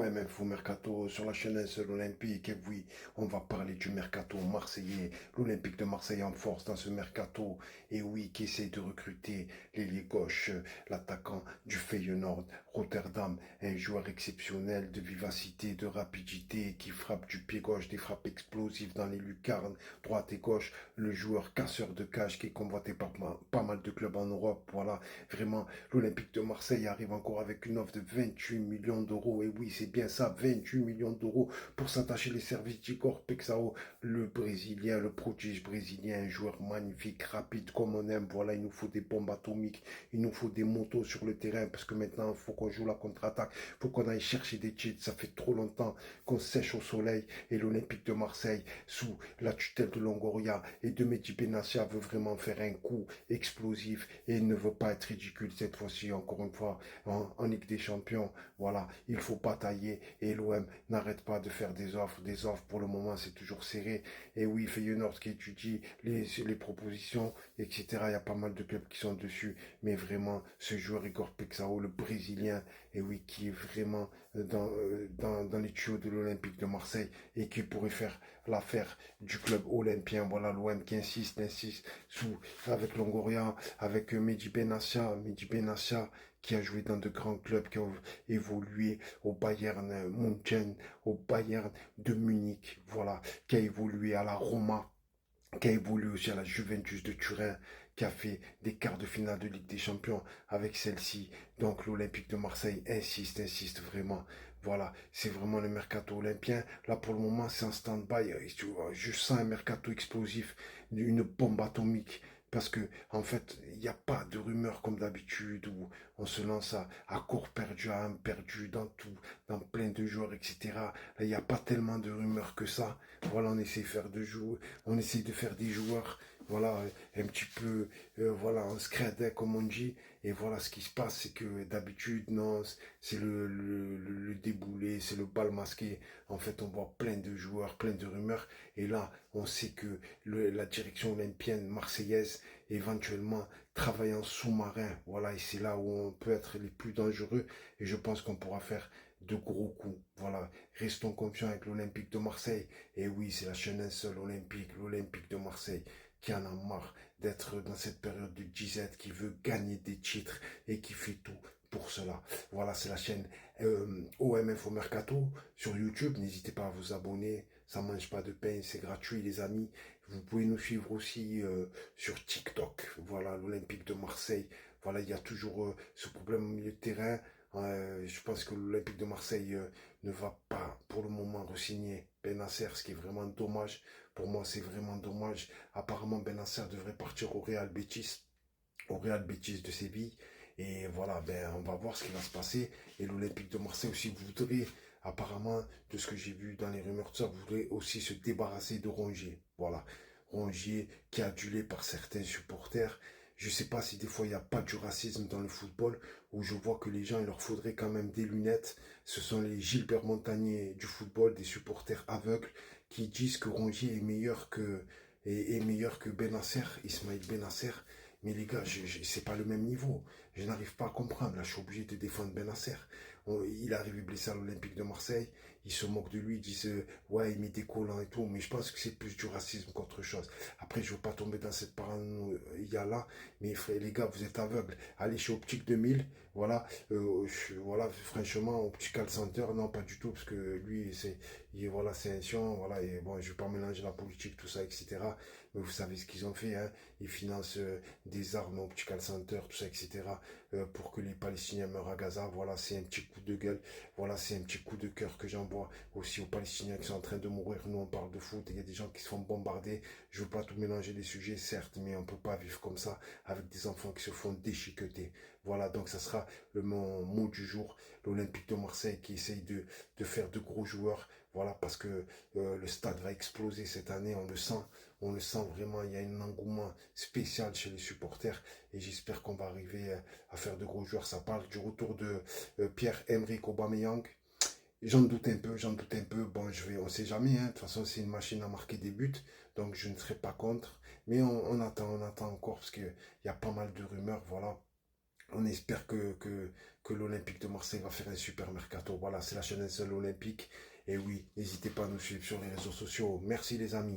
Ouais, mais faut mercato sur la chaîne Un Seul Olympique. Et oui, on va parler du mercato marseillais. L'Olympique de Marseille en force dans ce mercato. Et oui, qui essaie de recruter l'ailier gauche, l'attaquant du Feyenoord, Rotterdam. Un joueur exceptionnel de vivacité, de rapidité, qui frappe du pied gauche, des frappes explosives dans les lucarnes, droite et gauche. Le joueur casseur de cage qui est convoité par pas mal de clubs en Europe. Voilà, vraiment, l'Olympique de Marseille arrive encore avec une offre de 28 millions d'euros. Et oui, c'est bien ça, 28 millions d'euros pour s'attacher les services d'Igor Pexao, le Brésilien, le prodige brésilien, un joueur magnifique, rapide comme on aime. Voilà, il nous faut des bombes atomiques, il nous faut des motos sur le terrain parce que maintenant, il faut qu'on joue la contre-attaque, il faut qu'on aille chercher des titres. Ça fait trop longtemps qu'on sèche au soleil et l'Olympique de Marseille, sous la tutelle de Longoria et de Mehdi Benassia, veut vraiment faire un coup explosif et il ne veut pas être ridicule cette fois-ci, encore une fois, en Ligue des Champions. Voilà, il faut batailler et l'OM n'arrête pas de faire des offres. Des offres, pour le moment, c'est toujours serré. Et oui, Feyenoord qui étudie les propositions, etc. Il y a pas mal de clubs qui sont dessus. Mais vraiment, ce joueur Igor Pexao, le Brésilien, et oui, qui est vraiment dans les tuyaux de l'Olympique de Marseille et qui pourrait faire l'affaire du club olympien. Voilà, l'OM qui insiste avec Longoria, avec Mehdi Benassia, qui a joué dans de grands clubs, qui a évolué au Bayern München, au Bayern de Munich, voilà, qui a évolué à la Roma, qui a évolué aussi à la Juventus de Turin, qui a fait des quarts de finale de Ligue des Champions avec celle-ci. Donc l'Olympique de Marseille insiste vraiment. Voilà, c'est vraiment le mercato olympien. Là, pour le moment, c'est en stand-by. Je sens un mercato explosif, une bombe atomique. Parce que, en fait, il n'y a pas de rumeurs comme d'habitude où on se lance à court perdu, à âme perdue, dans tout, dans plein de joueurs, etc. Là, il n'y a pas tellement de rumeurs que ça. Voilà, on essaie de faire des joueurs, voilà, un petit peu, voilà, en scred, comme on dit. Et voilà, ce qui se passe, c'est que d'habitude, non, c'est le déboulé, c'est le bal masqué. En fait, on voit plein de joueurs, plein de rumeurs. Et là, on sait que la direction olympienne marseillaise, éventuellement, travaille en sous-marin. Voilà, et c'est là où on peut être les plus dangereux. Et je pense qu'on pourra faire de gros coups. Voilà, restons confiants avec l'Olympique de Marseille. Et oui, c'est la chaîne un seul olympique, l'Olympique de Marseille, qui en a marre d'être dans cette période de disette, qui veut gagner des titres et qui fait tout pour cela. Voilà, c'est la chaîne OM Info Mercato sur YouTube. N'hésitez pas à vous abonner. Ça mange pas de pain, c'est gratuit, les amis. Vous pouvez nous suivre aussi sur TikTok. Voilà, l'Olympique de Marseille. Voilà, il y a toujours ce problème au milieu de terrain. Je pense que l'Olympique de Marseille ne va pas pour le moment re-signer Benasser, ce qui est vraiment dommage. Pour moi, c'est vraiment dommage. Apparemment, Benasser devrait partir au Real Betis de Séville. Et voilà, ben, on va voir ce qui va se passer. Et l'Olympique de Marseille aussi voudrait, apparemment, de ce que j'ai vu dans les rumeurs, de ça, voudrait aussi se débarrasser de Rongier. Voilà. Rongier qui est adulé par certains supporters. Je ne sais pas si des fois il n'y a pas du racisme dans le football, où je vois que les gens, il leur faudrait quand même des lunettes. Ce sont les Gilbert Montagnier du football, des supporters aveugles, qui disent que Rongier est meilleur que Benasser, Ismaël Benasser. Mais les gars, c'est pas le même niveau. Je n'arrive pas à comprendre. Là, je suis obligé de défendre Benasser. Il est arrivé blessé à l'Olympique de Marseille. Ils se moquent de lui. Ils disent ouais, il met des collants et tout. Mais je pense que c'est plus du racisme qu'autre chose. Après, je veux pas tomber dans cette paranoïa-là. Mais frère, les gars, vous êtes aveugles. Allez chez Optique 2000. Voilà. Voilà, franchement, Optical Center, non, pas du tout. Parce que lui, voilà, c'est un chiant. Voilà. Et bon, je vais pas mélanger la politique, tout ça, etc. Mais vous savez ce qu'ils ont fait. Hein. Ils financent des armes Optical Center, tout ça, etc. Pour que les Palestiniens meurent à Gaza. Voilà, c'est un petit coup de gueule. Voilà, c'est un petit coup de cœur que j'envoie aussi aux Palestiniens qui sont en train de mourir. Nous, on parle de foot. Il y a des gens qui se font bombarder. Je ne veux pas tout mélanger les sujets, certes, mais on ne peut pas vivre comme ça avec des enfants qui se font déchiqueter. Voilà, donc ça sera mon mot du jour. L'Olympique de Marseille qui essaye de faire de gros joueurs. Voilà, parce que le stade va exploser cette année, on le sent. On le sent vraiment, il y a un engouement spécial chez les supporters et j'espère qu'on va arriver à faire de gros joueurs. Ça parle du retour de Pierre-Emerick Aubameyang. J'en doute un peu, j'en doute un peu. Bon, on sait jamais. Hein. De toute façon, c'est une machine à marquer des buts, donc je ne serai pas contre. Mais on attend encore parce qu'il y a pas mal de rumeurs. Voilà, On espère que l'Olympique de Marseille va faire un super mercato. Voilà, c'est la chaîne seule olympique. Et oui, n'hésitez pas à nous suivre sur les réseaux sociaux. Merci les amis.